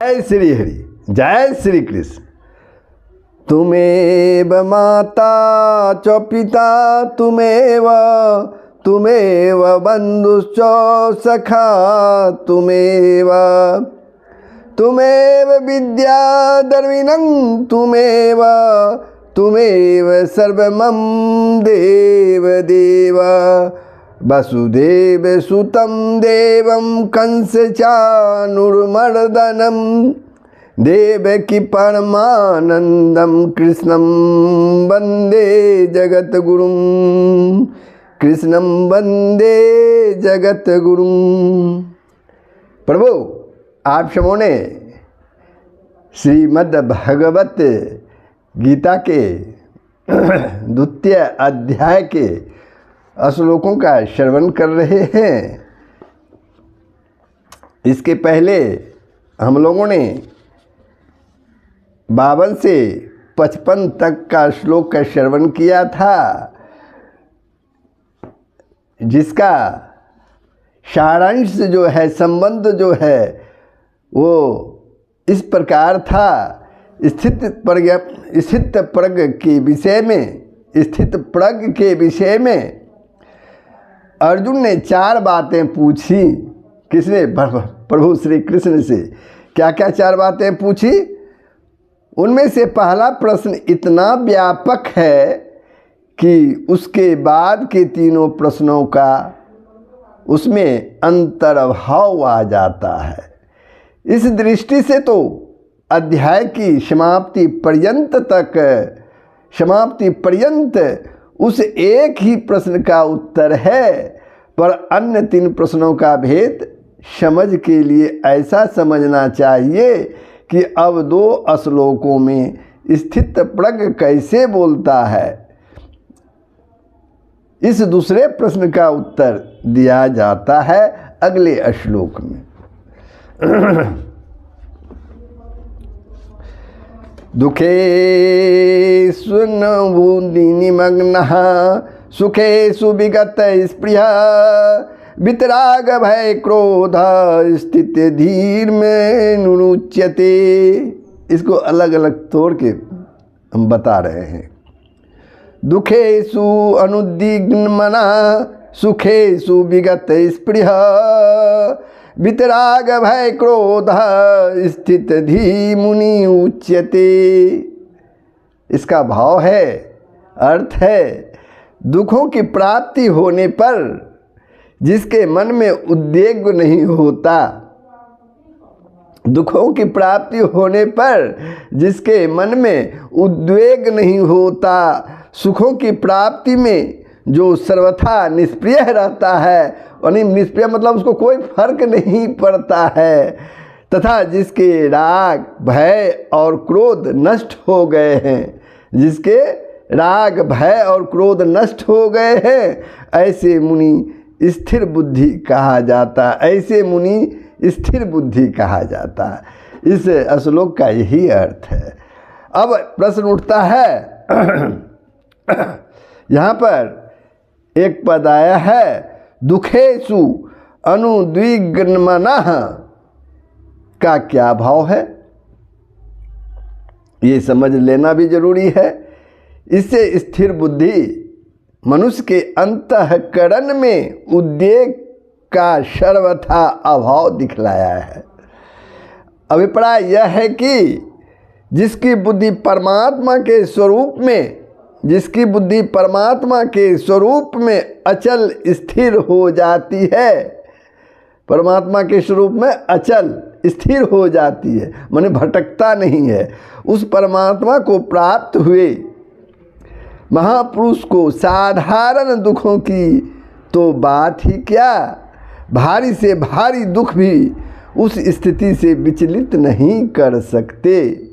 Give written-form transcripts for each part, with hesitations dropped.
जय श्री हरि, जय श्री कृष्ण। तुमेव माता च पिता तुमेव बंधुश्च सखा तुमेव विद्या द्रविणं तुमेव सर्वमं देव वसुदेव सुतं देवं कंस चाणूरमर्दनं देवकी परमानंदं कृष्णं वंदे जगद्गुरुं प्रभु, आप सबों ने श्रीमद् भगवत गीता के द्वितीय अध्याय के श्लोकों का श्रवण कर रहे हैं। इसके पहले हम लोगों ने 52 से 55 तक का श्लोक का श्रवण किया था, जिसका सारांश जो है, संबंध जो है, वो इस प्रकार था। स्थित प्रज्ञ के विषय में अर्जुन ने 4 बातें पूछी। किसने? प्रभु श्री कृष्ण से। क्या क्या 4 बातें पूछी? उनमें से पहला प्रश्न इतना व्यापक है कि उसके बाद के तीनों प्रश्नों का उसमें अंतर्भाव आ जाता है। इस दृष्टि से तो अध्याय की समाप्ति पर्यंत उस एक ही प्रश्न का उत्तर है, पर अन्य 3 प्रश्नों का भेद समझ के लिए ऐसा समझना चाहिए कि अब 2 श्लोकों में स्थित प्रज्ञ कैसे बोलता है। इस दूसरे प्रश्न का उत्तर दिया जाता है अगले श्लोक में। दुखेषु निमग्नः सुखेषु विगत स्पृहा वितराग भय क्रोध स्थित धीर में नुच्यते। इसको अलग अलग तोड़ के हम बता रहे हैं। दुखेषु अनुद्विग्न मना सुखेषु विगत स्पृहा वितराग भय क्रोध स्थित धी मुनि उच्यते। इसका भाव है, अर्थ है, दुखों की प्राप्ति होने पर जिसके मन में उद्वेग नहीं होता, दुखों की प्राप्ति होने पर जिसके मन में उद्वेग नहीं होता, सुखों की प्राप्ति में जो सर्वथा निष्प्रिय रहता है, यानी निष्प्रिय मतलब उसको कोई फर्क नहीं पड़ता है, तथा जिसके राग भय और क्रोध नष्ट हो गए हैं, जिसके राग भय और क्रोध नष्ट हो गए हैं, ऐसे मुनि स्थिर बुद्धि कहा जाता है। ऐसे मुनि स्थिर बुद्धि कहा जाता है। इस श्लोक का यही अर्थ है। अब प्रश्न उठता है, यहाँ पर एक पद आया है, दुखेषु अनुद्विग्नमनः का क्या भाव है, ये समझ लेना भी जरूरी है। इससे स्थिर बुद्धि मनुष्य के अंतःकरण में उद्वेग का सर्वथा अभाव दिखलाया है। अभिप्राय यह है कि जिसकी बुद्धि परमात्मा के स्वरूप में अचल स्थिर हो जाती है, परमात्मा के स्वरूप में अचल स्थिर हो जाती है, माने भटकता नहीं है, उस परमात्मा को प्राप्त हुए महापुरुष को साधारण दुखों की तो बात ही क्या, भारी से भारी दुख भी उस स्थिति से विचलित नहीं कर सकते।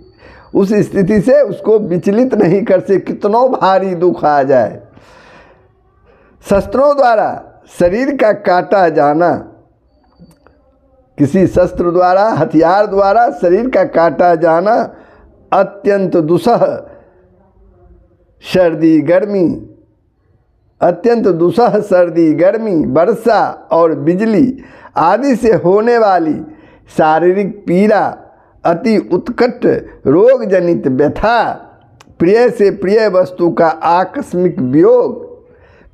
उस स्थिति से उसको विचलित नहीं कर सकते, कितनों भारी दुख आ जाए। शस्त्रों द्वारा शरीर का काटा जाना, किसी शस्त्र द्वारा, हथियार द्वारा शरीर का काटा जाना अत्यंत दुस्सह सर्दी गर्मी, वर्षा और बिजली आदि से होने वाली शारीरिक पीड़ा अति उत्कट रोग जनित व्यथा, प्रिय से प्रिय वस्तु का आकस्मिक वियोग,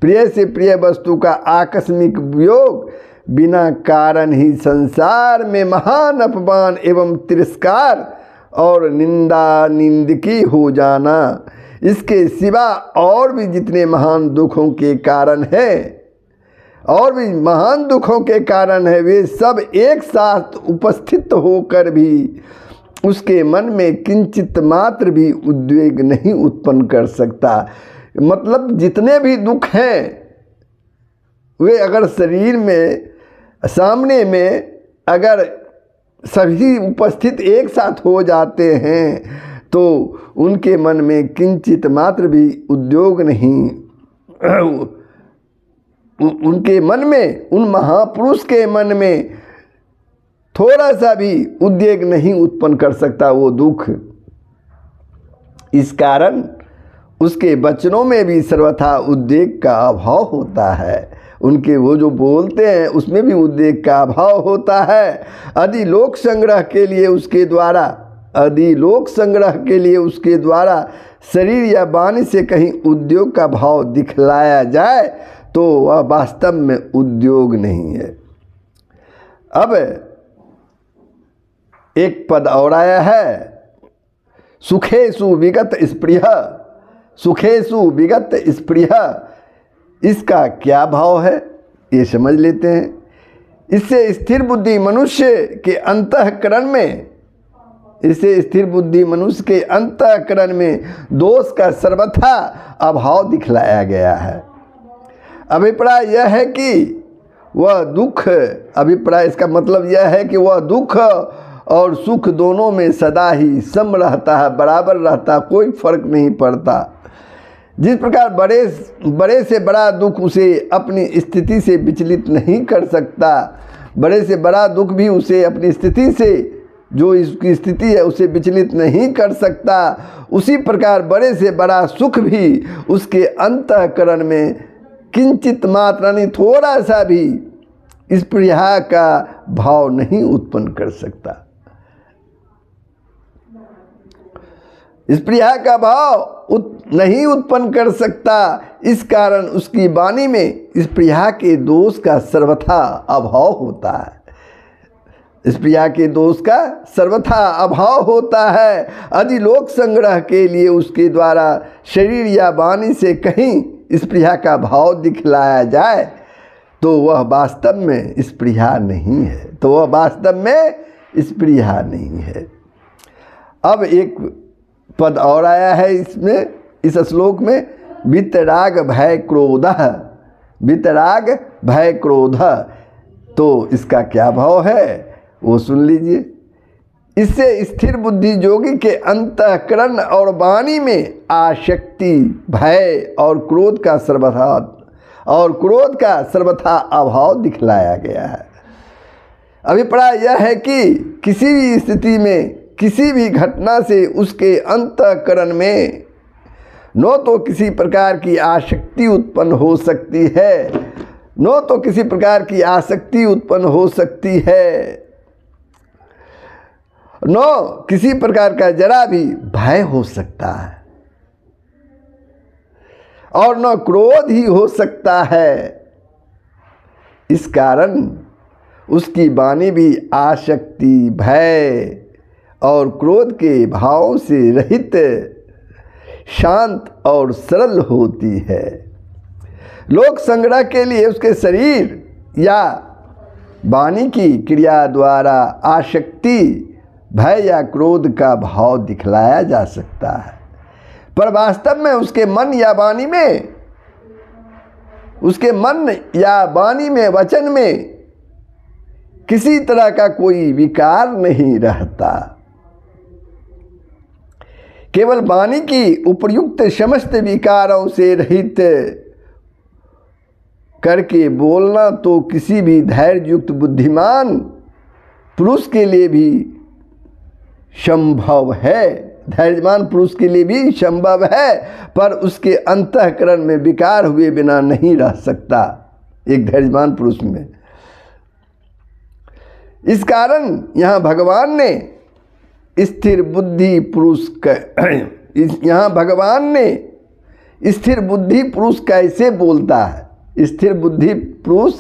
प्रिय से प्रिय वस्तु का आकस्मिक वियोग, बिना कारण ही संसार में महान अपमान एवं तिरस्कार और निंदा निंदकी हो जाना, इसके सिवा और भी जितने महान दुखों के कारण हैं, और भी महान दुखों के कारण है, वे सब एक साथ उपस्थित होकर भी उसके मन में किंचित मात्र भी उद्वेग नहीं उत्पन्न कर सकता। मतलब जितने भी दुख हैं वे अगर शरीर में सामने में अगर सभी उपस्थित एक साथ हो जाते हैं तो उनके मन में किंचित मात्र भी उद्योग नहीं, उनके मन में, उन महापुरुष के मन में थोड़ा सा भी उद्वेग नहीं उत्पन्न कर सकता वो दुख। इस कारण उसके वचनों में भी सर्वथा उद्वेग का अभाव होता है, उनके वो जो बोलते हैं उसमें भी उद्वेग का अभाव होता है। यदि लोक संग्रह के लिए उसके द्वारा, यदि लोक संग्रह के लिए उसके द्वारा शरीर या वाणी से कहीं उद्योग का भाव दिखलाया जाए तो वह वास्तव में उद्योग नहीं है। अब एक पद और आया है, सुखेषु विगत स्पृह, सुखेषु विगत स्पृह, इसका क्या भाव है ये समझ लेते हैं। इससे स्थिर बुद्धि मनुष्य के अंतःकरण में, इससे स्थिर बुद्धि मनुष्य के अंतःकरण में दोष का सर्वथा अभाव दिखलाया गया है। अभिप्राय यह है कि वह दुख, अभिप्राय इसका मतलब यह है कि वह दुख और सुख दोनों में सदा ही सम रहता है, बराबर रहता, कोई फर्क नहीं पड़ता। जिस प्रकार बड़े से बड़ा दुख उसे अपनी स्थिति से विचलित नहीं कर सकता, बड़े से बड़ा दुख भी उसे अपनी स्थिति से, जो इसकी स्थिति है उसे विचलित नहीं कर सकता, उसी प्रकार बड़े से बड़ा सुख भी उसके अंतःकरण में किंचित मात्रा नहीं, थोड़ा सा भी स्पृहा का भाव नहीं उत्पन्न कर सकता। स्पृहा का भाव नहीं उत्पन्न कर सकता। इस कारण उसकी वाणी में स्पृहा के दोष का सर्वथा अभाव होता है, स्पृहा के दोष का सर्वथा अभाव होता है। यदि लोक संग्रह के लिए उसके द्वारा शरीर या वाणी से कहीं स्पृहा का भाव दिखलाया जाए तो वह वास्तव में स्पृहा नहीं है, तो वह वास्तव में स्पृहा नहीं है। अब एक पद और आया है इसमें, इस श्लोक में, वितराग भय क्रोध, वितराग भय क्रोध, तो इसका क्या भाव है वो सुन लीजिए। इससे स्थिर बुद्धि योगी के अंतःकरण और वाणी में आसक्ति, भय और क्रोध का सर्वथा अभाव दिखलाया गया है। अभिप्राय यह है कि किसी भी स्थिति में, किसी भी घटना से उसके अंतःकरण में न तो किसी प्रकार की आसक्ति उत्पन्न हो सकती है, न तो किसी प्रकार की आसक्ति उत्पन्न हो सकती है, न किसी प्रकार का जरा भी भय हो सकता है, और न क्रोध ही हो सकता है। इस कारण उसकी वाणी भी आसक्ति, भय और क्रोध के भावों से रहित, शांत और सरल होती है। लोक संग्रह के लिए उसके शरीर या वाणी की क्रिया द्वारा आसक्ति, भय या क्रोध का भाव दिखलाया जा सकता है, पर वास्तव में उसके मन या वाणी में, उसके मन या वाणी में, वचन में किसी तरह का कोई विकार नहीं रहता। केवल वाणी की उपर्युक्त समस्त विकारों से रहित करके बोलना तो किसी भी धैर्य युक्त बुद्धिमान पुरुष के लिए भी संभव है, धैर्यवान पुरुष के लिए भी संभव है, पर उसके अंतःकरण में विकार हुए बिना नहीं रह सकता एक धैर्यवान पुरुष में। इस कारण यहाँ भगवान ने स्थिर बुद्धि पुरुष यहाँ भगवान ने स्थिर बुद्धि पुरुष कैसे बोलता है, स्थिर बुद्धि पुरुष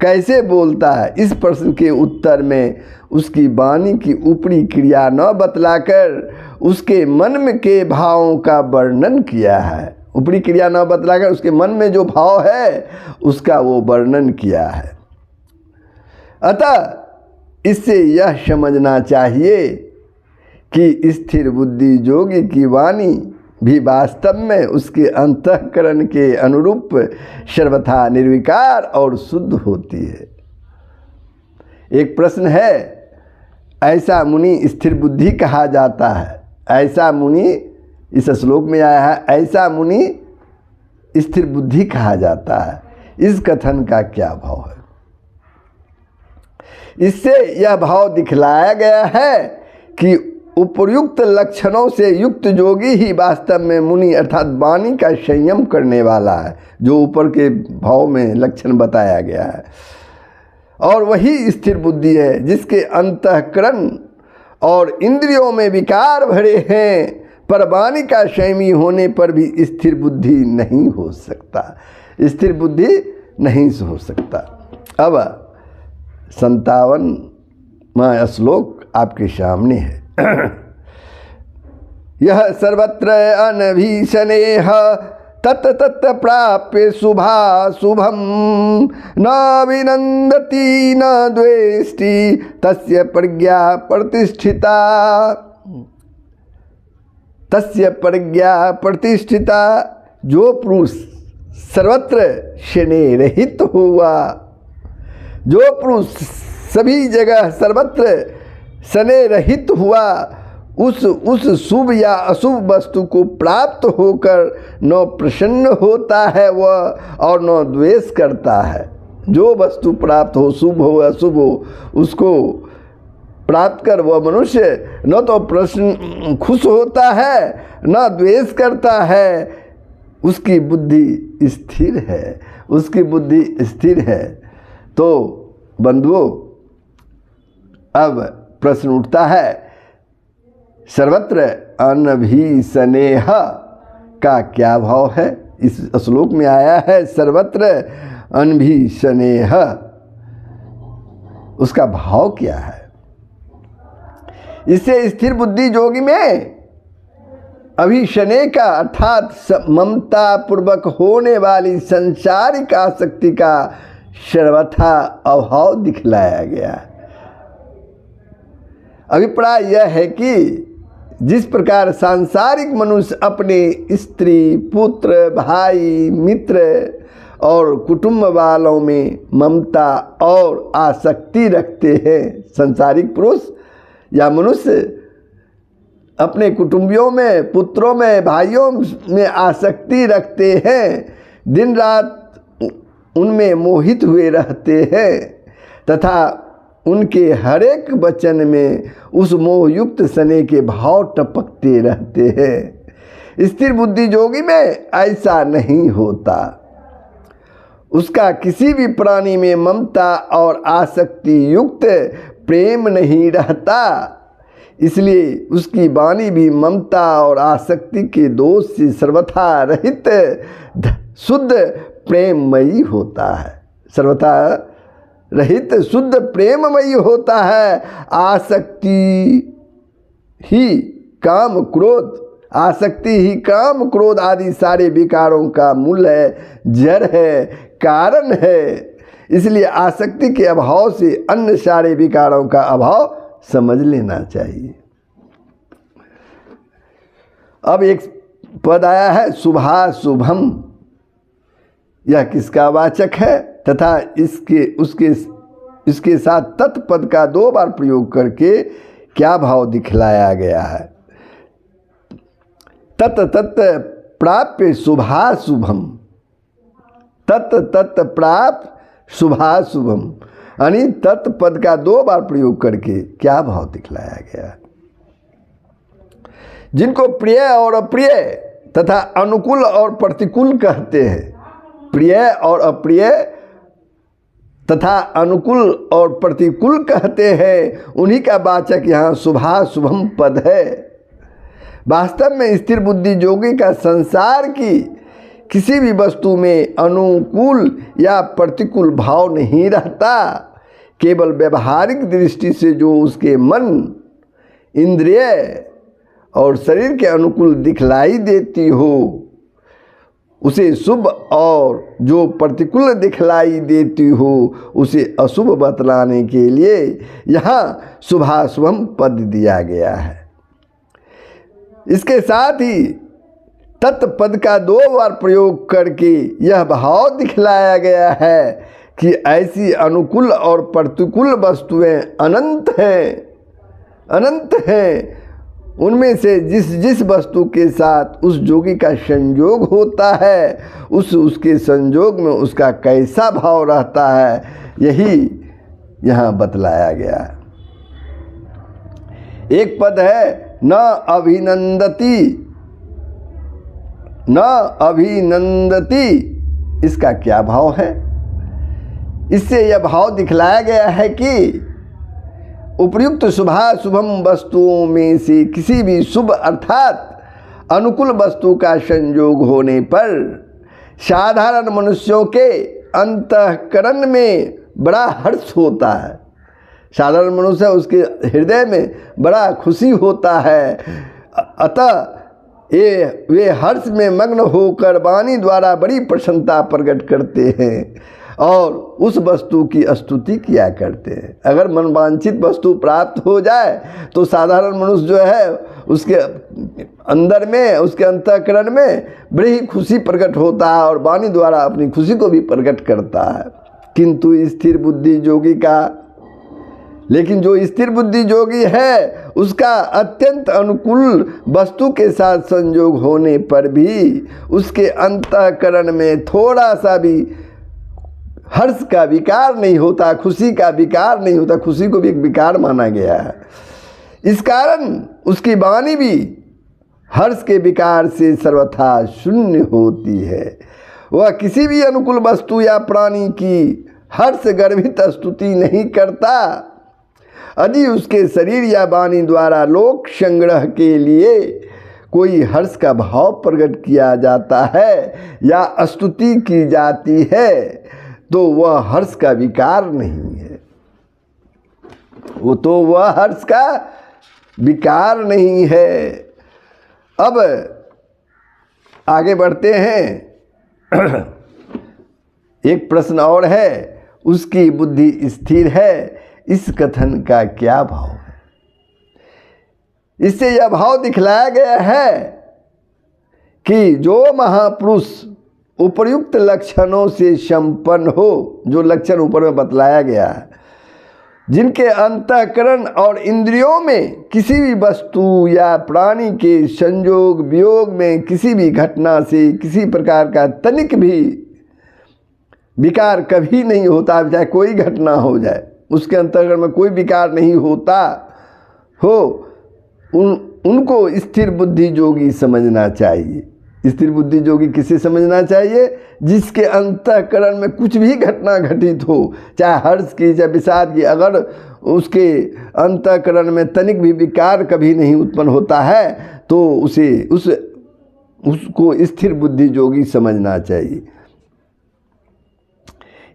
कैसे बोलता है, इस प्रश्न के उत्तर में उसकी वाणी की ऊपरी क्रिया न बतलाकर उसके मन में के भावों का वर्णन किया है। ऊपरी क्रिया न बतलाकर उसके मन में जो भाव है उसका वो वर्णन किया है। अतः इससे यह समझना चाहिए कि स्थिर बुद्धि योगी की वाणी भी वास्तव में उसके अंतःकरण के अनुरूप सर्वथा निर्विकार और शुद्ध होती है। एक प्रश्न है, ऐसा मुनि स्थिर बुद्धि कहा जाता है, ऐसा मुनि इस श्लोक में आया है, ऐसा मुनि स्थिर बुद्धि कहा जाता है, इस कथन का क्या भाव है? इससे यह भाव दिखलाया गया है कि उपर्युक्त लक्षणों से युक्त योगी ही वास्तव में मुनि अर्थात वाणी का संयम करने वाला है, जो ऊपर के भाव में लक्षण बताया गया है, और वही स्थिर बुद्धि है जिसके अंतःकरण और इंद्रियों में विकार भरे हैं, पर वाणी का संयमी होने पर भी स्थिर बुद्धि नहीं हो सकता, स्थिर बुद्धि नहीं हो सकता। अब 57वां श्लोक आपके सामने है। यह सर्वत्र अनभीषणेह तत् तत् प्राप्य शुभाशुभम न विनन्दति न द्वेष्टि तस्य प्रज्ञा प्रतिष्ठिता, तस्य प्रज्ञा प्रतिष्ठिता। जो पुरुष सर्वत्र शनि रहित हुआ, जो पुरुष सभी जगह सर्वत्र शनि रहित हुआ, उस शुभ या अशुभ वस्तु को प्राप्त होकर न प्रसन्न होता है वह और न द्वेष करता है। जो वस्तु प्राप्त हो, शुभ हो अशुभ हो, उसको प्राप्त कर वह मनुष्य न तो प्रसन्न खुश होता है न द्वेष करता है, उसकी बुद्धि स्थिर है, उसकी बुद्धि स्थिर है। तो बंधुओं, अब प्रश्न उठता है, सर्वत्र अनभीषणेह का क्या भाव है? इस श्लोक में आया है सर्वत्र अनभीषणेह, उसका भाव क्या है? इससे स्थिर बुद्धि योगी में अभीषणे का अर्थात ममता पूर्वक होने वाली संसारिक आसक्ति का सर्वथा अभाव दिखलाया गया है। अभिप्राय यह है कि जिस प्रकार सांसारिक मनुष्य अपने स्त्री, पुत्र, भाई, मित्र और कुटुंब वालों में ममता और आसक्ति रखते हैं, संसारिक पुरुष या मनुष्य अपने कुटुंबियों में, पुत्रों में, भाइयों में आसक्ति रखते हैं, दिन रात उनमें मोहित हुए रहते हैं तथा उनके हर एक वचन में उस मोहयुक्त स्नेह के भाव टपकते रहते हैं। स्थिर बुद्धि योगी में ऐसा नहीं होता। उसका किसी भी प्राणी में ममता और आसक्ति युक्त प्रेम नहीं रहता, इसलिए उसकी वाणी भी ममता और आसक्ति के दोष से सर्वथा रहित शुद्ध प्रेममयी होता है, सर्वथा रहित शुद्ध प्रेममयी होता है। आसक्ति ही काम क्रोध, आसक्ति ही काम क्रोध आदि सारे विकारों का मूल है, जड़ है, कारण है। इसलिए आसक्ति के अभाव से अन्य सारे विकारों का अभाव समझ लेना चाहिए। अब एक पद आया है शुभाशुभम, यह किसका वाचक है तथा इसके साथ तत्पद का 2 बार प्रयोग करके क्या भाव दिखलाया गया है? तत् तत् प्राप्य शुभाशुभम, तत् तत् प्राप्त शुभाशुभम, यानी तत्पद का 2 बार प्रयोग करके क्या भाव दिखलाया गया? जिनको प्रिय और अप्रिय तथा अनुकूल और प्रतिकूल कहते हैं, प्रिय और अप्रिय तथा अनुकूल और प्रतिकूल कहते हैं, उन्हीं का वाचक यहाँ शुभाशुभम पद है। वास्तव में स्थिर बुद्धि योगी का संसार की किसी भी वस्तु में अनुकूल या प्रतिकूल भाव नहीं रहता। केवल व्यवहारिक दृष्टि से जो उसके मन, इंद्रिय और शरीर के अनुकूल दिखलाई देती हो उसे शुभ, और जो प्रतिकूल दिखलाई देती हो उसे अशुभ बतलाने के लिए यहाँ शुभाशुभम पद दिया गया है। इसके साथ ही तत्पद का 2 बार प्रयोग करके यह भाव दिखलाया गया है कि ऐसी अनुकूल और प्रतिकूल वस्तुएं अनंत हैं। उनमें से जिस वस्तु के साथ उस योगी का संयोग होता है उसके संयोग में उसका कैसा भाव रहता है, यही यहाँ बतलाया गया है। एक पद है न अभिनंदती, इसका क्या भाव है? इससे यह भाव दिखलाया गया है कि उपर्युक्त शुभाशुभम वस्तुओं में से किसी भी शुभ अर्थात अनुकूल वस्तु का संयोग होने पर साधारण मनुष्यों के अंतःकरण में बड़ा हर्ष होता है। साधारण मनुष्य उसके हृदय में बड़ा खुशी होता है। अतः वे हर्ष में मग्न होकर वाणी द्वारा बड़ी प्रसन्नता प्रकट करते हैं और उस वस्तु की स्तुति किया करते हैं। अगर मनवांछित वस्तु प्राप्त हो जाए तो साधारण मनुष्य जो है उसके अंदर में, उसके अंतःकरण में बड़ी खुशी प्रकट होता है और वाणी द्वारा अपनी खुशी को भी प्रकट करता है। किंतु स्थिर बुद्धि योगी का, लेकिन जो स्थिर बुद्धि योगी है उसका अत्यंत अनुकूल वस्तु के साथ संयोग होने पर भी उसके अंतःकरण में थोड़ा सा भी हर्ष का विकार नहीं होता, खुशी का विकार नहीं होता। खुशी को भी एक विकार माना गया है। इस कारण उसकी वाणी भी हर्ष के विकार से सर्वथा शून्य होती है। वह किसी भी अनुकूल वस्तु या प्राणी की हर्ष गर्भित स्तुति नहीं करता। यदि उसके शरीर या वाणी द्वारा लोक संग्रह के लिए कोई हर्ष का भाव प्रकट किया जाता है या स्तुति की जाती है तो वह हर्ष का विकार नहीं है। वह हर्ष का विकार नहीं है। अब आगे बढ़ते हैं। एक प्रश्न और है, उसकी बुद्धि स्थिर है, इस कथन का क्या भाव है? इससे यह भाव दिखलाया गया है कि जो महापुरुष उपर्युक्त लक्षणों से संपन्न हो, जो लक्षण ऊपर में बतलाया गया है, जिनके अंतःकरण और इंद्रियों में किसी भी वस्तु या प्राणी के संयोग वियोग में किसी भी घटना से किसी प्रकार का तनिक भी विकार कभी नहीं होता, चाहे कोई घटना हो जाए उसके अंतर्गत में कोई विकार नहीं होता हो, उनको स्थिर बुद्धि योगी समझना चाहिए। स्थिर बुद्धि योगी किसे समझना चाहिए? जिसके अंतःकरण में कुछ भी घटना घटित हो, चाहे हर्ष की चाहे विषाद की, अगर उसके अंतःकरण में तनिक भी विकार कभी नहीं उत्पन्न होता है तो उसको स्थिर बुद्धि योगी समझना चाहिए।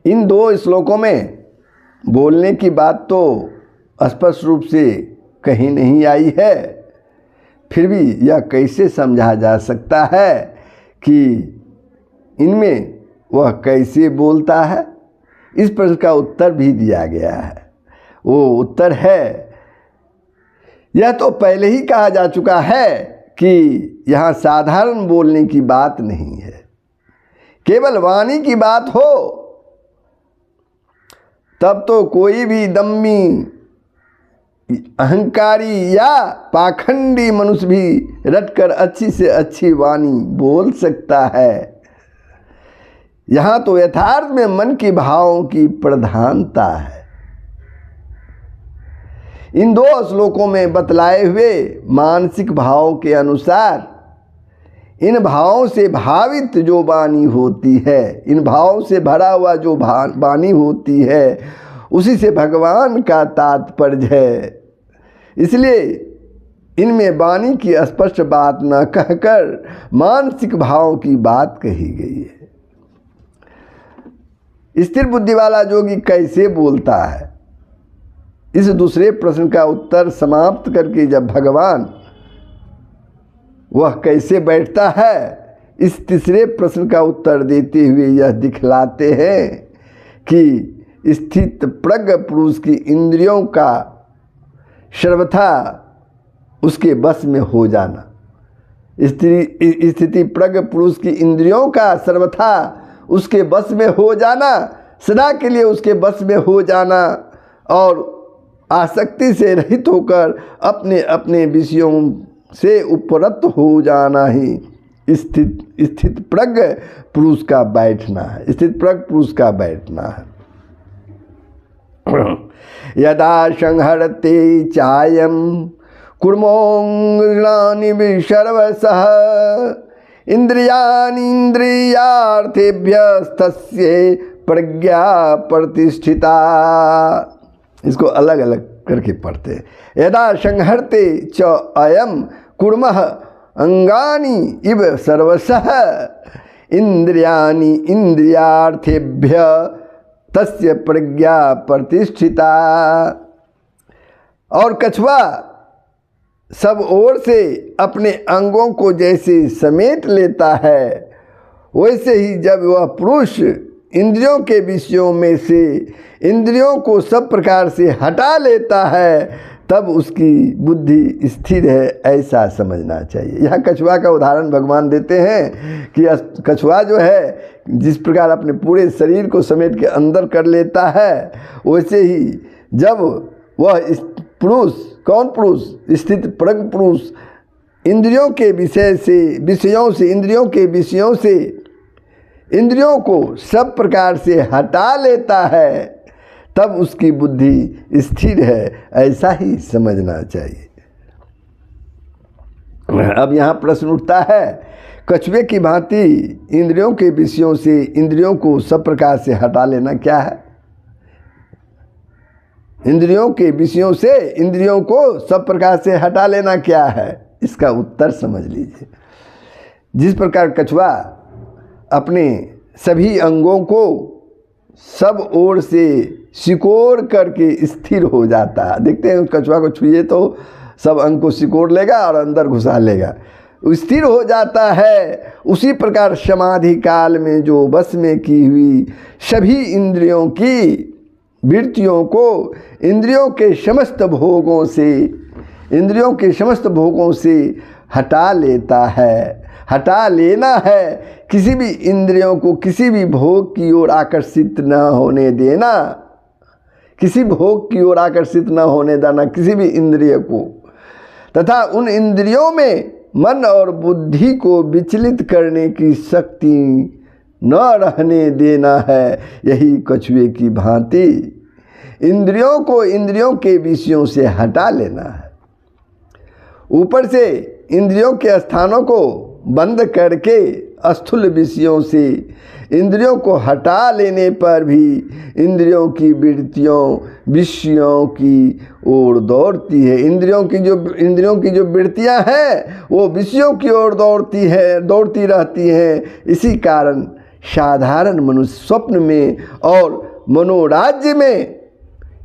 इन 2 श्लोकों में बोलने की बात तो स्पष्ट रूप से कहीं नहीं आई है, फिर भी यह कैसे समझा जा सकता है कि इनमें वह कैसे बोलता है? इस प्रश्न का उत्तर भी दिया गया है। वो उत्तर है, यह तो पहले ही कहा जा चुका है कि यहाँ साधारण बोलने की बात नहीं है। केवल वाणी की बात हो तब तो कोई भी दम्मी, अहंकारी या पाखंडी मनुष्य भी रटकर अच्छी से अच्छी वाणी बोल सकता है। यहाँ तो यथार्थ में मन के भावों की प्रधानता है। इन 2 श्लोकों में बतलाए हुए मानसिक भावों के अनुसार इन भावों से भावित जो वाणी होती है, इन भावों से भरा हुआ जो वाणी होती है, उसी से भगवान का तात्पर्य है। इसलिए इनमें वाणी की स्पष्ट बात न कहकर मानसिक भावों की बात कही गई है। स्थिर बुद्धि वाला योगी कैसे बोलता है, इस दूसरे प्रश्न का उत्तर समाप्त करके जब भगवान वह कैसे बैठता है, इस तीसरे प्रश्न का उत्तर देते हुए यह दिखलाते हैं कि स्थित प्रज्ञ पुरुष की इंद्रियों का सर्वथा उसके बस में हो जाना, स्थिति प्रज्ञ पुरुष की इंद्रियों का सर्वथा उसके बस में हो जाना, सदा के लिए उसके बस में हो जाना और आसक्ति से रहित होकर अपने अपने विषयों से उपरत हो जाना ही स्थित प्रज्ञ पुरुष का बैठना है, स्थित प्रज्ञ पुरुष का बैठना है। यदा संहरते चायम कुर्मोऽङ्घ्राणि सर्वशः इंद्रियाणि इंद्रियार्थेभ्यस्तस्य प्रज्ञा प्रतिष्ठिता। इसको अलग अलग करके पढ़ते हैं। यदा संहरते च अयम कुर्मः अंगानि इव सर्वशः इंद्रियाणि इंद्रियार्थेभ्य तस्य प्रज्ञा प्रतिष्ठिता। और कछुआ सब ओर से अपने अंगों को जैसे समेट लेता है, वैसे ही जब वह पुरुष इंद्रियों के विषयों में से इंद्रियों को सब प्रकार से हटा लेता है, तब उसकी बुद्धि स्थिर है, ऐसा समझना चाहिए। यहाँ कछुआ का उदाहरण भगवान देते हैं कि कछुआ जो है जिस प्रकार अपने पूरे शरीर को समेट के अंदर कर लेता है, वैसे ही जब वह पुरुष, कौन पुरुष, स्थित प्रज्ञ पुरुष इंद्रियों के विषयों से इंद्रियों को सब प्रकार से हटा लेता है, तब उसकी बुद्धि स्थिर है, ऐसा ही समझना चाहिए। अब यहाँ प्रश्न उठता है, कछुए की भांति इंद्रियों के विषयों से इंद्रियों को सब प्रकार से हटा लेना क्या है? इंद्रियों के विषयों से इंद्रियों को सब प्रकार से हटा लेना क्या है? इसका उत्तर समझ लीजिए। जिस प्रकार कछुआ अपने सभी अंगों को सब ओर से सिकोड़ करके स्थिर हो जाता है, देखते हैं कछुआ को छुइए तो सब अंग को सिकोड़ लेगा और अंदर घुसा लेगा, स्थिर हो जाता है। उसी प्रकार समाधि काल में जो बस में की हुई सभी इंद्रियों की वृत्तियों को इंद्रियों के समस्त भोगों से हटा लेता है, हटा लेना है। किसी भी इंद्रियों को किसी भी भोग की ओर आकर्षित न होने देना, किसी भोग की ओर आकर्षित न होने देना किसी भी इंद्रिय को, तथा उन इंद्रियों में मन और बुद्धि को विचलित करने की शक्ति न रहने देना है। यही कछुए की भांति इंद्रियों को इंद्रियों के विषयों से हटा लेना है। ऊपर से इंद्रियों के स्थानों को बंद करके स्थूल विषयों से इंद्रियों को हटा लेने पर भी इंद्रियों की वृत्तियों विषयों की ओर दौड़ती है। इंद्रियों की जो वृत्तियां हैं वो विषयों की ओर दौड़ती रहती हैं। इसी कारण साधारण मनुष्य स्वप्न में और मनोराज्य में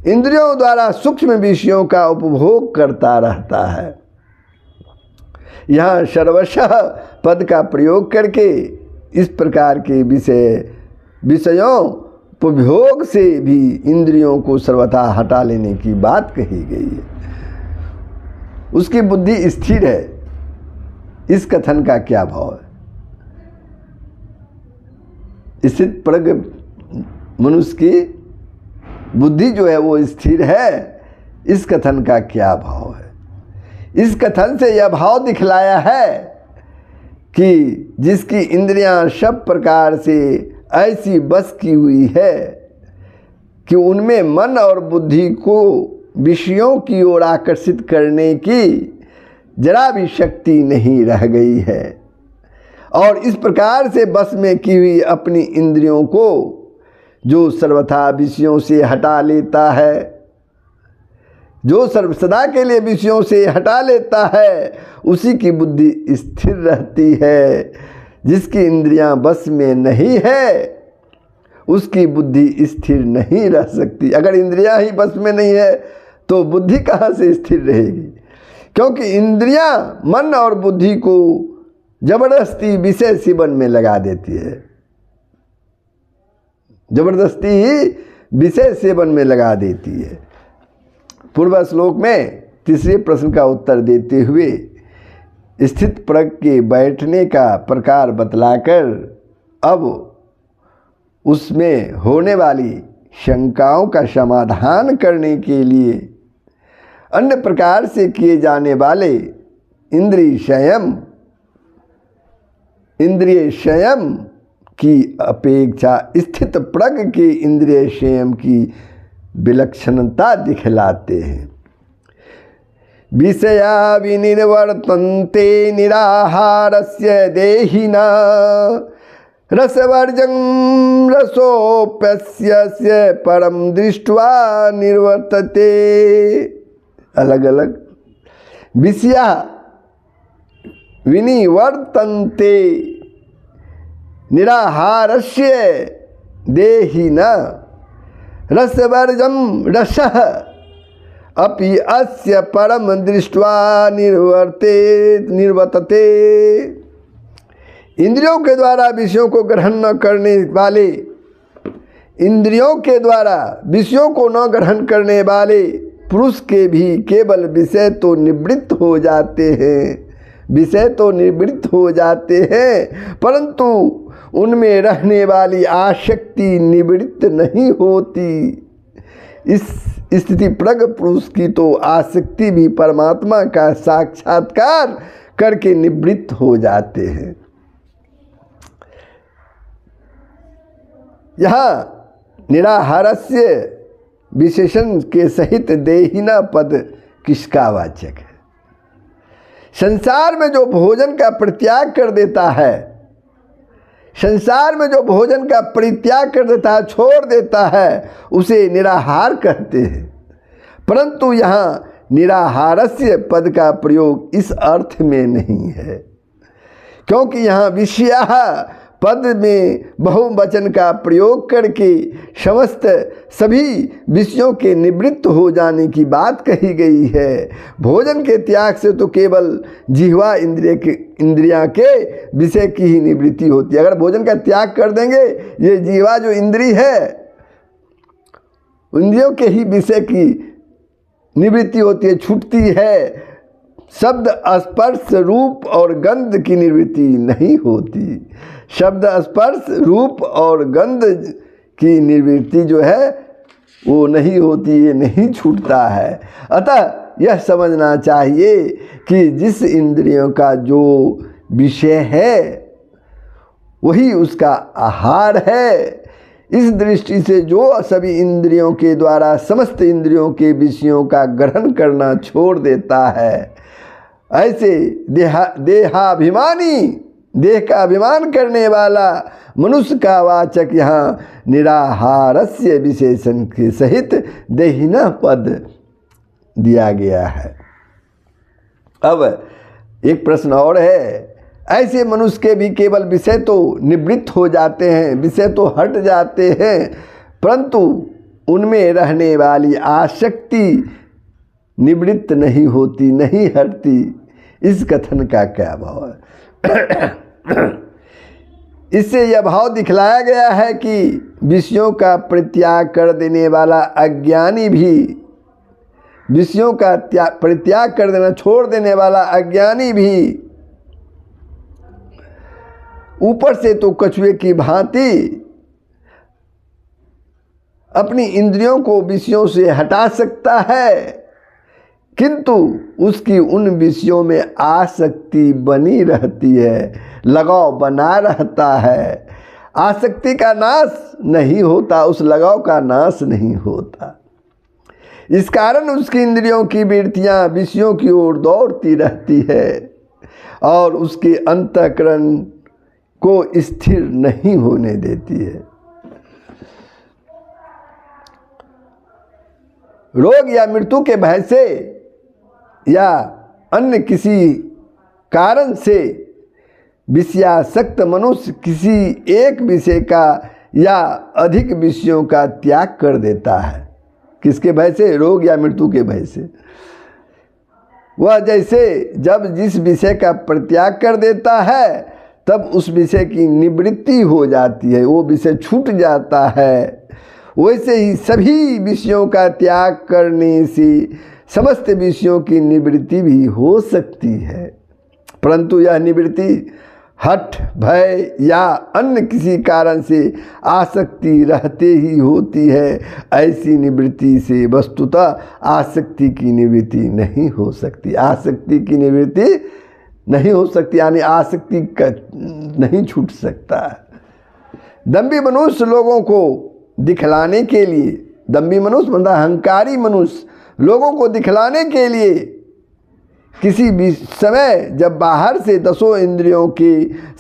इंद्रियों द्वारा सूक्ष्म विषयों का उपभोग करता रहता है। यहाँ सर्वशः पद का प्रयोग करके इस प्रकार के विषयों उपभोग से भी इंद्रियों को सर्वथा हटा लेने की बात कही गई है। उसकी बुद्धि स्थिर है। इस कथन का क्या भाव है? स्थित प्रज्ञ मनुष्य की बुद्धि जो है वो स्थिर है। इस कथन का क्या भाव है? इस कथन से यह भाव दिखलाया है कि जिसकी इंद्रियां सब प्रकार से ऐसी बस की हुई है कि उनमें मन और बुद्धि को विषयों की ओर आकर्षित करने की जरा भी शक्ति नहीं रह गई है। और इस प्रकार से बस में की हुई अपनी इंद्रियों को जो सर्वथा विषयों से हटा लेता है, जो सदा के लिए विषयों से हटा लेता है, उसी की बुद्धि स्थिर रहती है। जिसकी इंद्रियां बस में नहीं है उसकी बुद्धि स्थिर नहीं रह सकती। अगर इंद्रियां ही बस में नहीं है तो बुद्धि कहाँ से स्थिर रहेगी? क्योंकि इंद्रियां मन और बुद्धि को जबरदस्ती विषय सेवन में लगा देती है, जबरदस्ती ही विषय सेवन में लगा देती है। पूर्व श्लोक में तीसरे प्रश्न का उत्तर देते हुए स्थित प्रज्ञ के बैठने का प्रकार बतलाकर अब उसमें होने वाली शंकाओं का समाधान करने के लिए अन्य प्रकार से किए जाने वाले इंद्रिय संयम की अपेक्षा स्थित प्रज्ञ के इंद्रिय संयम की विलक्षणता दिखलाते हैं। विषया विनिर्वर्तन्ते निराहारस्य देहिना रसवर्जं रसोप्यस्य परम दृष्ट्वा निर्वर्तते। अलग अलग विषया विनिवर्तन्ते निराहारस्य देहिना रसवर्जं रसः अपि अस्य परम दृष्ट्वा निर्वर्तते। इंद्रियों के द्वारा विषयों को ग्रहण न करने वाले, इंद्रियों के द्वारा विषयों को न ग्रहण करने वाले पुरुष के भी केवल विषय तो निवृत्त हो जाते हैं, विषय तो निवृत्त हो जाते हैं, परंतु उनमें रहने वाली आसक्ति निवृत्त नहीं होती। इस स्थिति प्रज्ञ पुरुष की तो आसक्ति भी परमात्मा का साक्षात्कार करके निवृत्त हो जाते हैं। यहाँ निराहारस्य विशेषण के सहित देहिना पद किसका वाचक है? संसार में जो भोजन का परित्याग कर देता है, संसार में जो भोजन का परित्याग कर देता है, छोड़ देता है, उसे निराहार कहते हैं। परंतु यहाँ निराहारस्य पद का प्रयोग इस अर्थ में नहीं है, क्योंकि यहाँ विषयः पद में बहुवचन का प्रयोग करके समस्त सभी विषयों के निवृत्त हो जाने की बात कही गई है। भोजन के त्याग से तो केवल जिह्वा इंद्रियां के विषय की ही निवृत्ति होती है। अगर भोजन का त्याग कर देंगे, ये जिह्वा जो इंद्री है, इंद्रियों के ही विषय की निवृत्ति होती है, छूटती है। शब्द स्पर्श रूप और गंध की निवृत्ति नहीं होती। शब्द स्पर्श रूप और गंध की निवृत्ति जो है वो नहीं होती, ये नहीं छूटता है। अतः यह समझना चाहिए कि जिस इंद्रियों का जो विषय है वही उसका आहार है। इस दृष्टि से जो सभी इंद्रियों के द्वारा समस्त इंद्रियों के विषयों का ग्रहण करना छोड़ देता है, ऐसे देहाभिमानी, देह का अभिमान करने वाला मनुष्य का वाचक यहाँ निराहारस्य विशेषण के सहित देहिना पद दिया गया है। अब एक प्रश्न और है, ऐसे मनुष्य के भी केवल विषय तो निवृत्त हो जाते हैं, विषय तो हट जाते हैं, परंतु उनमें रहने वाली आसक्ति निवृत्त नहीं होती, नहीं हटती। इस कथन का क्या भाव है? इससे यह भाव दिखलाया गया है कि विषयों का परित्याग कर देने वाला अज्ञानी भी, विषयों का परित्याग कर देना, छोड़ देने वाला अज्ञानी भी ऊपर से तो कछुए की भांति अपनी इंद्रियों को विषयों से हटा सकता है, किंतु उसकी उन विषयों में आसक्ति बनी रहती है, लगाव बना रहता है। आसक्ति का नाश नहीं होता, उस लगाव का नाश नहीं होता। इस कारण उसकी इंद्रियों की वृत्तियां विषयों की ओर दौड़ती रहती है और उसके अंतःकरण को स्थिर नहीं होने देती है। रोग या मृत्यु के भय से या अन्य किसी कारण से विषयासक्त मनुष्य किसी एक विषय का या अधिक विषयों का त्याग कर देता है। किसके भय से? रोग या मृत्यु के भय से। वह जैसे जब जिस विषय का परित्याग कर देता है तब उस विषय की निवृत्ति हो जाती है, वो विषय छूट जाता है। वैसे ही सभी विषयों का त्याग करने से समस्त विषयों की निवृत्ति भी हो सकती है, परंतु यह निवृत्ति हठ, भय या अन्य किसी कारण से आसक्ति रहते ही होती है। ऐसी निवृत्ति से वस्तुतः आसक्ति की निवृत्ति नहीं हो सकती। आसक्ति की निवृत्ति नहीं हो सकती, यानी आसक्ति का नहीं छूट सकता। दंभी मनुष्य लोगों को दिखलाने के लिए, दंभी मनुष्य मतलब अहंकारी मनुष्य लोगों को दिखलाने के लिए किसी भी समय जब बाहर से 10 इंद्रियों के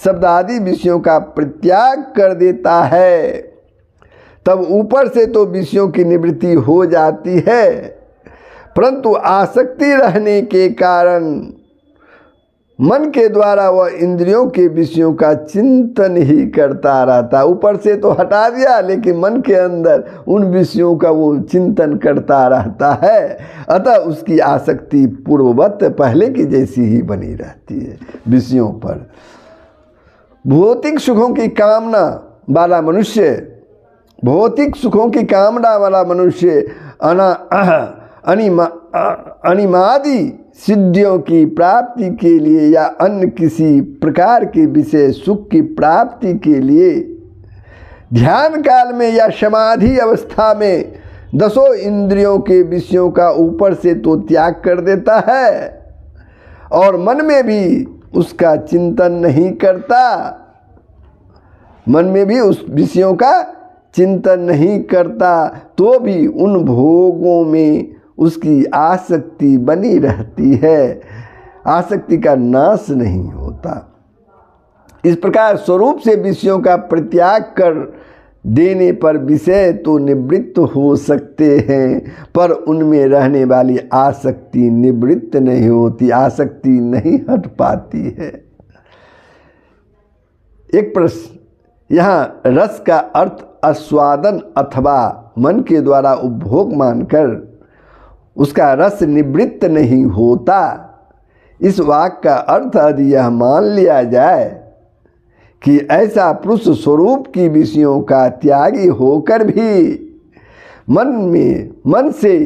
शब्द आदि विषयों का परित्याग कर देता है तब ऊपर से तो विषयों की निवृत्ति हो जाती है, परंतु आसक्ति रहने के कारण मन के द्वारा वह इंद्रियों के विषयों का चिंतन ही करता रहता। ऊपर से तो हटा दिया, लेकिन मन के अंदर उन विषयों का वो चिंतन करता रहता है। अतः उसकी आसक्ति पूर्ववत पहले की जैसी ही बनी रहती है विषयों पर। भौतिक सुखों की कामना वाला मनुष्य, भौतिक सुखों की कामना वाला मनुष्य अनिमादि सिद्धियों की प्राप्ति के लिए या अन्य किसी प्रकार के विषय सुख की प्राप्ति के लिए ध्यान काल में या समाधि अवस्था में 10 इंद्रियों के विषयों का ऊपर से तो त्याग कर देता है और मन में भी उसका चिंतन नहीं करता, मन में भी उस विषयों का चिंतन नहीं करता, तो भी उन भोगों में उसकी आसक्ति बनी रहती है, आसक्ति का नाश नहीं होता। इस प्रकार स्वरूप से विषयों का परित्याग कर देने पर विषय तो निवृत्त हो सकते हैं, पर उनमें रहने वाली आसक्ति निवृत्त नहीं होती, आसक्ति नहीं हट पाती है। एक प्रश्न, यहाँ रस का अर्थ आस्वादन अथवा मन के द्वारा उपभोग मानकर उसका रस निवृत्त नहीं होता। इस वाक्य का अर्थ यदि यह मान लिया जाए कि ऐसा पुरुष स्वरूप की विषयों का त्यागी होकर भी मन से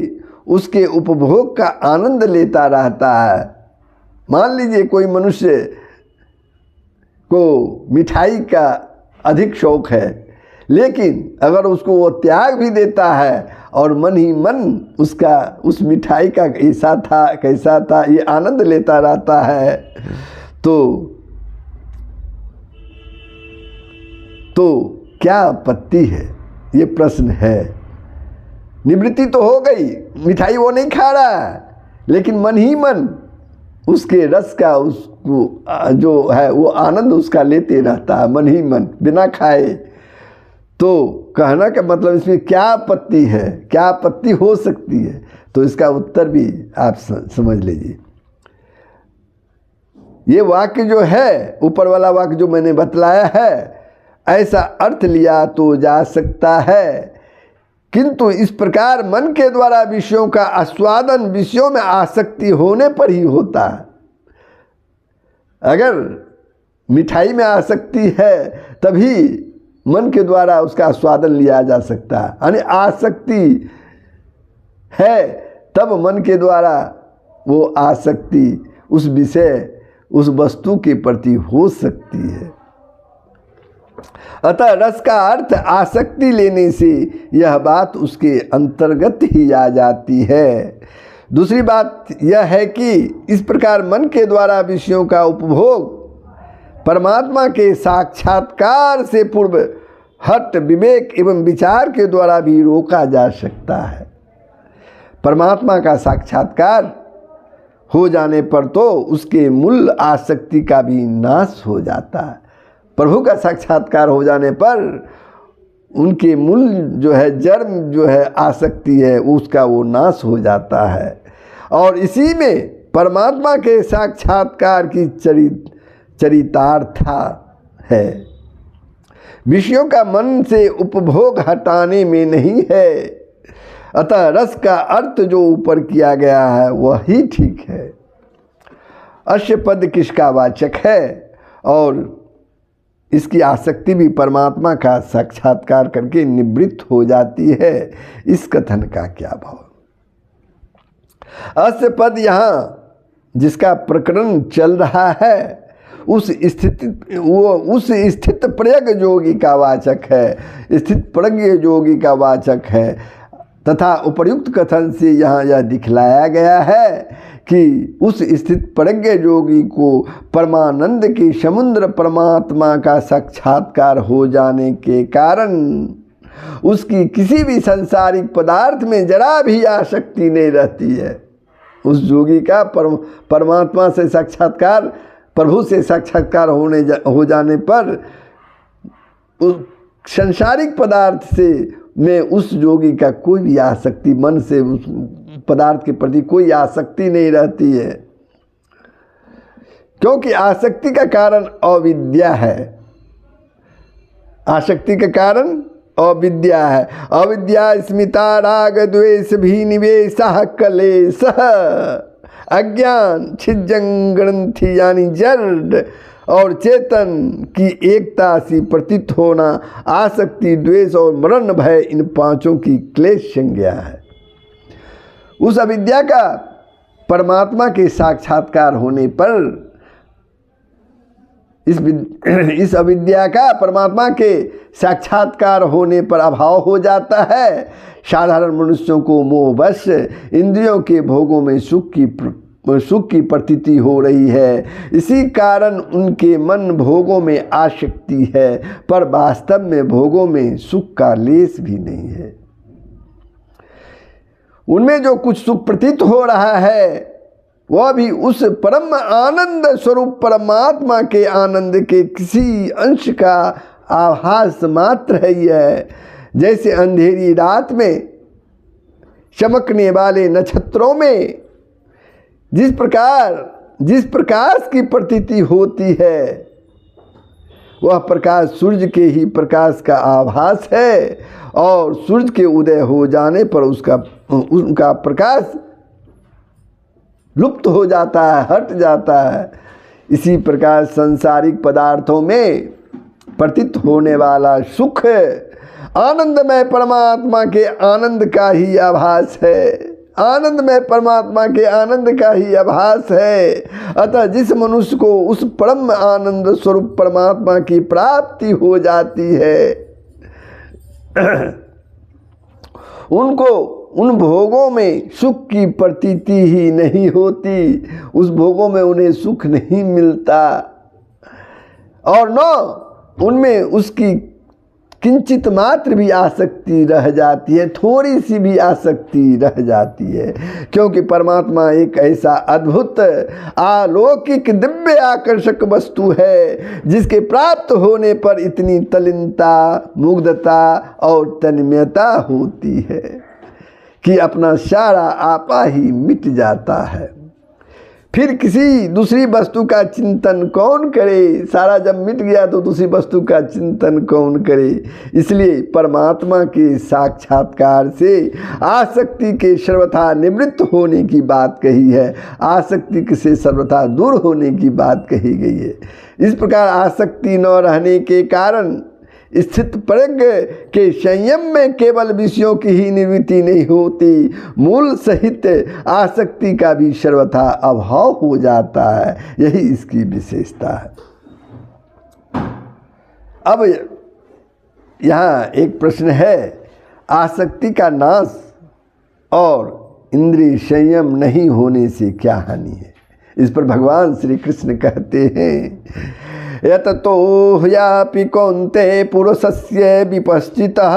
उसके उपभोग का आनंद लेता रहता है। मान लीजिए कोई मनुष्य को मिठाई का अधिक शौक है, लेकिन अगर उसको वो त्याग भी देता है और मन ही मन उसका उस मिठाई का ऐसा था कैसा था ये आनंद लेता रहता है, तो क्या आपत्ति है? ये प्रश्न है। निवृत्ति तो हो गई, मिठाई वो नहीं खा रहा है, लेकिन मन ही मन उसके रस का उसको जो है वो आनंद उसका लेते रहता है, मन ही मन बिना खाए। तो कहना का मतलब इसमें क्या आपत्ति है, क्या आपत्ति हो सकती है? तो इसका उत्तर भी आप समझ लीजिए। ये वाक्य जो है, ऊपर वाला वाक्य जो मैंने बतलाया है, ऐसा अर्थ लिया तो जा सकता है, किंतु इस प्रकार मन के द्वारा विषयों का आस्वादन विषयों में आसक्ति होने पर ही होता है। अगर मिठाई में आसक्ति है तभी मन के द्वारा उसका आस्वादन लिया जा सकता है, यानी आसक्ति है तब मन के द्वारा वो आसक्ति उस विषय उस वस्तु के प्रति हो सकती है। अतः रस का अर्थ आसक्ति लेने से यह बात उसके अंतर्गत ही आ जाती है। दूसरी बात यह है कि इस प्रकार मन के द्वारा विषयों का उपभोग परमात्मा के साक्षात्कार से पूर्व हठ, विवेक एवं विचार के द्वारा भी रोका जा सकता है। परमात्मा का साक्षात्कार हो जाने पर तो उसके मूल आसक्ति का भी नाश हो जाता है। प्रभु का साक्षात्कार हो जाने पर उनके मूल जो है जन्म जो है आसक्ति है उसका वो नाश हो जाता है। और इसी में परमात्मा के साक्षात्कार की चरितार्था है। विषयों का मन से उपभोग हटाने में नहीं है, अतः रस का अर्थ जो ऊपर किया गया है वही ठीक है। अश्य पद किसका वाचक है और इसकी आसक्ति भी परमात्मा का साक्षात्कार करके निवृत्त हो जाती है, इस कथन का क्या भाव। अस्य पद यहाँ जिसका प्रकरण चल रहा है उस स्थित प्रज्ञ योगी का वाचक है, स्थित प्रज्ञ योगी का वाचक है। तथा उपर्युक्त कथन से यहाँ यह दिखलाया गया है कि उस स्थित प्रज्ञ योगी को परमानंद के समुद्र परमात्मा का साक्षात्कार हो जाने के कारण उसकी किसी भी सांसारिक पदार्थ में जरा भी आसक्ति नहीं रहती है। उस योगी का परमात्मा से साक्षात्कार, प्रभु से साक्षात्कार हो जाने पर उस सांसारिक पदार्थ से में उस योगी का कोई भी आसक्ति, मन से उस पदार्थ के प्रति कोई आसक्ति नहीं रहती है, क्योंकि आसक्ति का कारण अविद्या है। आसक्ति का कारण अविद्या है। अविद्या स्मिता राग द्वेष भी निवेशः कलेशः, अज्ञान छिज्जं ग्रंथि यानी जड़ और चेतन की एकता सी प्रतीत होना, आसक्ति, द्वेष और मरण भय इन पांचों की क्लेश संज्ञा है। उस अविद्या का परमात्मा के साक्षात्कार होने पर इस अविद्या का परमात्मा के साक्षात्कार होने पर अभाव हो जाता है। साधारण मनुष्यों को मोहवश इंद्रियों के भोगों में सुख की प्रतीति हो रही है, इसी कारण उनके मन भोगों में आसक्ति है, पर वास्तव में भोगों में सुख का लेश भी नहीं है। उनमें जो कुछ सुख प्रतीत हो रहा है वह भी उस परम आनंद स्वरूप परमात्मा के आनंद के किसी अंश का आभास मात्र है। यह जैसे अंधेरी रात में चमकने वाले नक्षत्रों में जिस प्रकाश की प्रतीति होती है वह प्रकाश सूर्य के ही प्रकाश का आभास है, और सूर्य के उदय हो जाने पर उनका प्रकाश लुप्त हो जाता है, हट जाता है। इसी प्रकार सांसारिक पदार्थों में प्रतीत होने वाला सुख आनंदमय परमात्मा के आनंद का ही आभास है, आनंदमय परमात्मा के आनंद का ही आभास है। अतः जिस मनुष्य को उस परम आनंद स्वरूप परमात्मा की प्राप्ति हो जाती है उनको उन भोगों में सुख की प्रतीति ही नहीं होती, उस भोगों में उन्हें सुख नहीं मिलता, और न उनमें उसकी किंचित मात्र भी आसक्ति रह जाती है, थोड़ी सी भी आसक्ति रह जाती है, क्योंकि परमात्मा एक ऐसा अद्भुत अलौकिक दिव्य आकर्षक वस्तु है जिसके प्राप्त होने पर इतनी तल्लीनता, मुग्धता और तन्मयता होती है कि अपना सारा आपा ही मिट जाता है। फिर किसी दूसरी वस्तु का चिंतन कौन करे? सारा जब मिट गया तो दूसरी वस्तु का चिंतन कौन करे? इसलिए परमात्मा के साक्षात्कार से आसक्ति के सर्वथा निवृत्त होने की बात कही है, आसक्ति से सर्वथा दूर होने की बात कही गई है। इस प्रकार आसक्ति न रहने के कारण स्थित प्रज्ञ के संयम में केवल विषयों की ही निवृत्ति नहीं होती, मूल सहित आसक्ति का भी सर्वथा अभाव हो जाता है। यही इसकी विशेषता है। अब यहाँ एक प्रश्न है, आसक्ति का नाश और इंद्रिय संयम नहीं होने से क्या हानि है? इस पर भगवान श्री कृष्ण कहते हैं, यततो ह्यापि कौन्ते पुरुषस्य विपश्चितः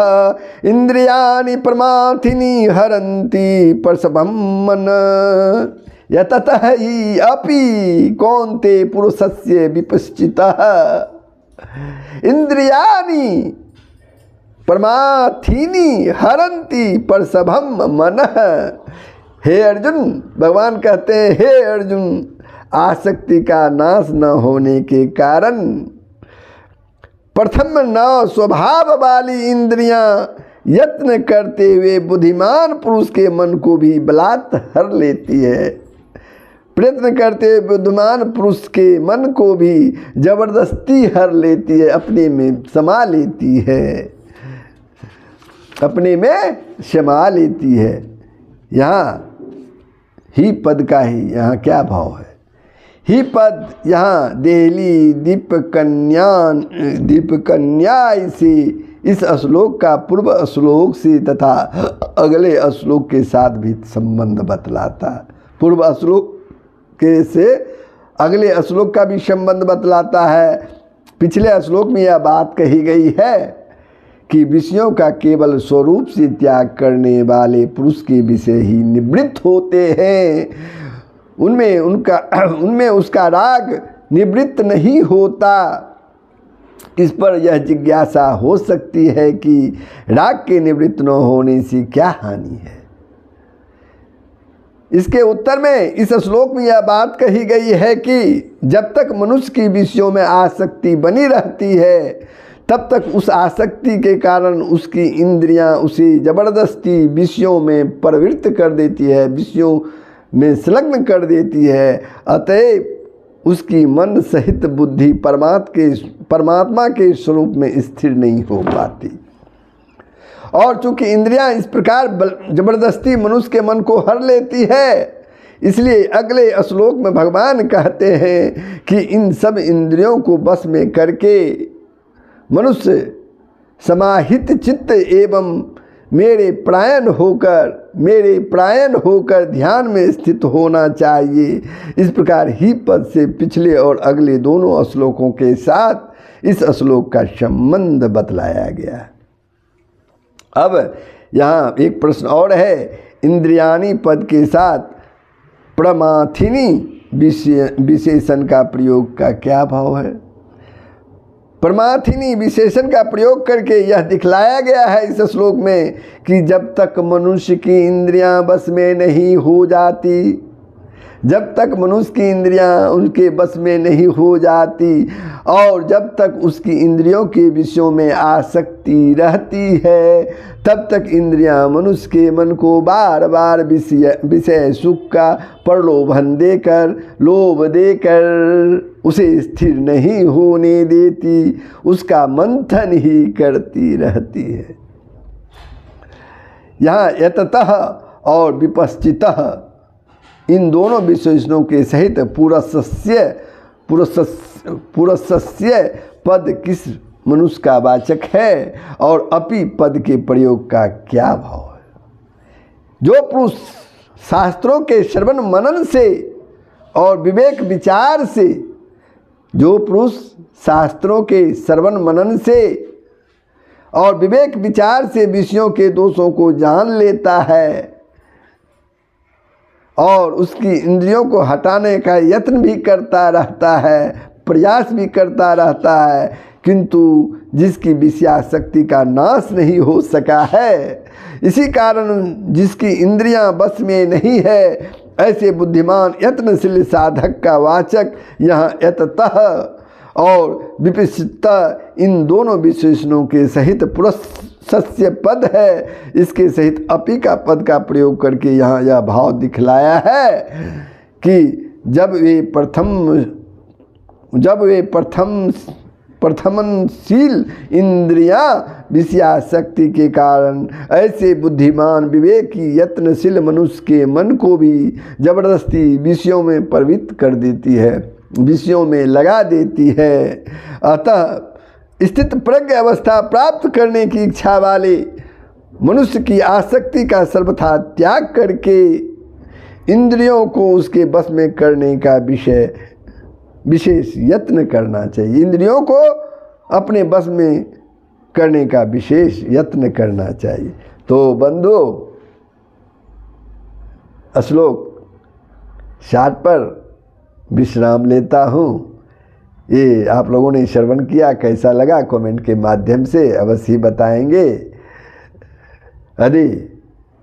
इंद्रियाणि प्रमाथिनी हरन्ति प्रसवं मन। यततः हि अपि कौन्ते पुरुषस्य विपश्चितः, इंद्रियाणि परमार्थीनि हरन्ति परसभम मनः। हे अर्जुन, भगवान कहते हैं हे अर्जुन, आसक्ति का नाश न होने के कारण प्रथम न स्वभाव वाली इंद्रियां यत्न करते हुए बुद्धिमान पुरुष के मन को भी बलात् हर लेती है। प्रयत्न करते हुए बुद्धिमान पुरुष के मन को भी जबरदस्ती हर लेती है, अपने में समा लेती है, अपने में समा लेती है। यहाँ ही पद का ही यहाँ क्या भाव है? ही पद यहाँ देहली दीपकन्या से इस श्लोक का पूर्व श्लोक से तथा अगले श्लोक के साथ भी संबंध बतलाता। पूर्व श्लोक के से अगले श्लोक का भी संबंध बतलाता है। पिछले श्लोक में यह बात कही गई है कि विषयों का केवल स्वरूप से त्याग करने वाले पुरुष के विषय ही निवृत्त होते हैं, उनमें उसका राग निवृत्त नहीं होता। इस पर यह जिज्ञासा हो सकती है कि राग के निवृत्त न होने से क्या हानि है। इसके उत्तर में इस श्लोक में यह बात कही गई है कि जब तक मनुष्य की विषयों में आसक्ति बनी रहती है तब तक उस आसक्ति के कारण उसकी इंद्रियां उसे जबरदस्ती विषयों में प्रवृत्त कर देती है, विषयों में संलग्न कर देती है। अतएव उसकी मन सहित बुद्धि परमात्मा के स्वरूप में स्थिर नहीं हो पाती। और चूंकि इंद्रियां इस प्रकार जबरदस्ती मनुष्य के मन को हर लेती है, इसलिए अगले श्लोक में भगवान कहते हैं कि इन सब इंद्रियों को बस में करके मनुष्य समाहित चित्त एवं मेरे प्रायण होकर ध्यान में स्थित होना चाहिए। इस प्रकार ही पद से पिछले और अगले दोनों श्लोकों के साथ इस श्लोक का संबंध बतलाया गया। अब यहाँ एक प्रश्न और है, इंद्रियाणी पद के साथ प्रमाथिनी विशेषण का प्रयोग का क्या भाव है? प्रमाथिनी विशेषण का प्रयोग करके यह दिखलाया गया है इस श्लोक में कि जब तक मनुष्य की इंद्रियां बस में नहीं हो जाती, जब तक मनुष्य की इंद्रियां उनके बस में नहीं हो जाती और जब तक उसकी इंद्रियों के विषयों में आसक्ति रहती है, तब तक इंद्रियां मनुष्य के मन को बार बार विषय सुख का प्रलोभन देकर, लोभ देकर उसे स्थिर नहीं होने देती, उसका मंथन ही करती रहती है। यहाँ यततः और विपश्चितः इन दोनों विशेषणों के सहित पुरुषस्य पद किस मनुष्य का वाचक है और अपि पद के प्रयोग का क्या भाव है? जो पुरुष शास्त्रों के श्रवण मनन से और विवेक विचार से, जो पुरुष शास्त्रों के श्रवण मनन से और विवेक विचार से विषयों के दोषों को जान लेता है और उसकी इंद्रियों को हटाने का यत्न भी करता रहता है, प्रयास भी करता रहता है, किंतु जिसकी विषयासक्ति का नाश नहीं हो सका है, इसी कारण जिसकी इंद्रियां बस में नहीं है, ऐसे बुद्धिमान यत्नशील साधक का वाचक यहाँ यततः और विपश्चितः इन दोनों विशेषणों के सहित पुरुषस्य पद है। इसके सहित अपि का पद का प्रयोग करके यहाँ यह भाव दिखलाया है कि जब वे प्रथमनशील इंद्रियां विषयासक्ति के कारण ऐसे बुद्धिमान विवेकी यत्नशील मनुष्य के मन को भी जबरदस्ती विषयों में प्रवृत्त कर देती है, विषयों में लगा देती है। अतः स्थित प्रज्ञ अवस्था प्राप्त करने की इच्छा वाले मनुष्य की आसक्ति का सर्वथा त्याग करके इंद्रियों को उसके बस में करने का विशेष यत्न करना चाहिए। इंद्रियों को अपने बस में करने का विशेष यत्न करना चाहिए। तो बंधु, श्लोक 60 पर विश्राम लेता हूँ। ये आप लोगों ने श्रवण किया, कैसा लगा कमेंट के माध्यम से अवश्य ही बताएंगे। यदि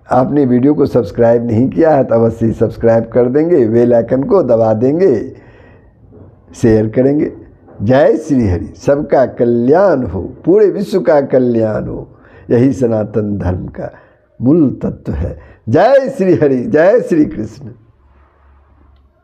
आपने वीडियो को सब्सक्राइब नहीं किया है तो अवश्य ही सब्सक्राइब कर देंगे, बेल आइकन को दबा देंगे, शेयर करेंगे। जय श्री हरि, सबका कल्याण हो, पूरे विश्व का कल्याण हो, यही सनातन धर्म का मूल तत्व है। जय श्री हरि, जय श्री कृष्ण।